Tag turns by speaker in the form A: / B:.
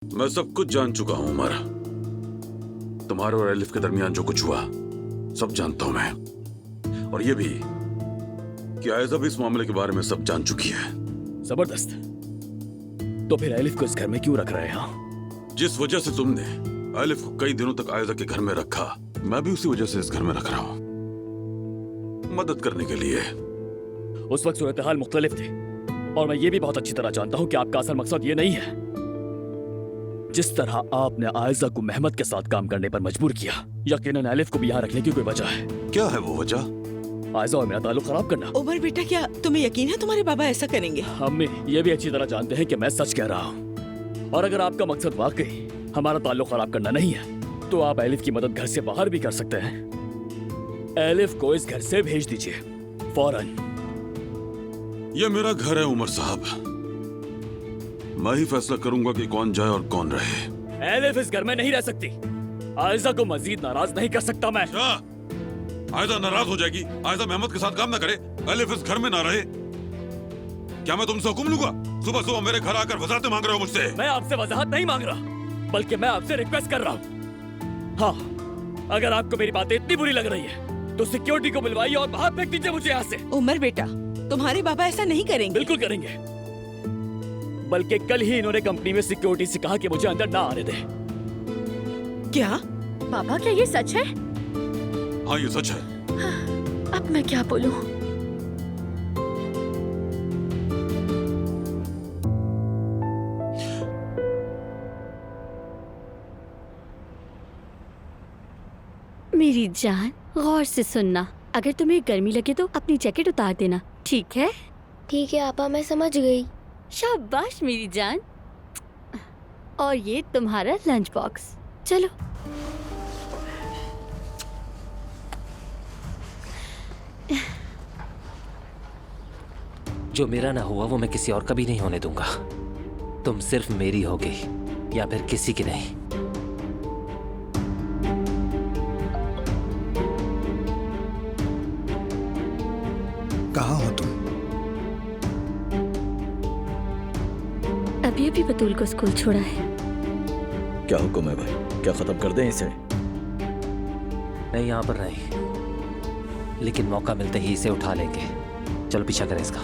A: मैं सब कुछ जान चुका हूं उमर। तुम्हारे और एलिफ के दरमियान जो कुछ हुआ सब जानता हूं मैं, और ये भी कि आयजा भी इस मामले के बारे में सब जान चुकी है।
B: जबरदस्त। तो फिर एलिफ को इस घर में क्यों रख रहे हैं? हाँ,
A: जिस वजह से तुमने एलिफ को कई दिनों तक आयजा के घर में रखा, मैं भी उसी वजह से इस घर में रख रहा हूं, मदद करने के लिए।
B: उस वक्त सूरत हाल मुख्तलिफ थी, और मैं ये भी बहुत अच्छी तरह जानता हूं कि आपका असल मकसद ये नहीं है। जिस तरह आपने आयजा को मेहमत के साथ काम करने पर मजबूर किया, यकीनन एलिफ को भी यहाँ रखने की कोई वजह है।
A: क्या है वो वजह?
B: आयजा और मेरा ताल्लुक खराब करना।
C: उमर बेटा, क्या तुम्हें यकीन है तुम्हारे बाबा ऐसा करेंगे?
B: अम्मी ये भी अच्छी तरह जानते हैं कि मैं सच कह रहा हूँ, और अगर आपका मकसद वाकई हमारा ताल्लुक खराब करना नहीं है, तो आप एलिफ की मदद घर से बाहर भी कर सकते हैं। एलिफ को इस घर से भेज दीजिए फौरन।
A: ये मेरा घर है उमर साहब, मैं ही फैसला करूंगा कि कौन जाए और कौन रहे।
B: एलिफ इस घर में नहीं रह सकती। आयजा को मजीद नाराज नहीं कर सकता मैं।
A: क्या आयजा नाराज हो जाएगी? आयजा मेहमत के साथ काम ना करे, एलिफ इस घर में ना रहे, क्या मैं तुमसे हुक्म लूंगा? सुबह सुबह मेरे घर आकर वजाहतें मांग रहे हो मुझसे?
B: मैं आपसे वजाहत नहीं मांग रहा, बल्कि मैं आपसे रिक्वेस्ट कर रहा हूँ। हाँ, अगर आपको मेरी बातें इतनी बुरी लग रही है तो सिक्योरिटी को बुलवाइए और बाहर फेंक दीजिए मुझे यहाँ से।
C: उमर बेटा, तुम्हारे बाबा ऐसा नहीं करेंगे।
B: बिल्कुल करेंगे, बल्कि कल ही इन्होंने कंपनी में सिक्योरिटी से कहा कि मुझे अंदर ना आने दे।
C: क्या
D: पापा, क्या ये सच है?
A: हाँ ये सच है।
D: अब मैं क्या बोलूं? मेरी जान, गौर से सुनना। अगर तुम्हें गर्मी लगे तो अपनी जैकेट उतार देना, ठीक है?
E: ठीक है आपा, मैं समझ गई।
D: शाबाश मेरी जान। और ये तुम्हारा लंच बॉक्स, चलो।
F: जो मेरा ना हुआ वो मैं किसी और का भी नहीं होने दूंगा। तुम सिर्फ मेरी होगी या फिर किसी की नहीं।
G: कहाँ हो तुम?
D: अभी अभी बतूल को स्कूल छोड़ा है।
B: क्या हुक्म है भाई? क्या खत्म कर दें इसे?
F: नहीं, यहाँ पर नहीं, लेकिन मौका मिलते ही इसे उठा लेंगे। चलो पीछा करें इसका।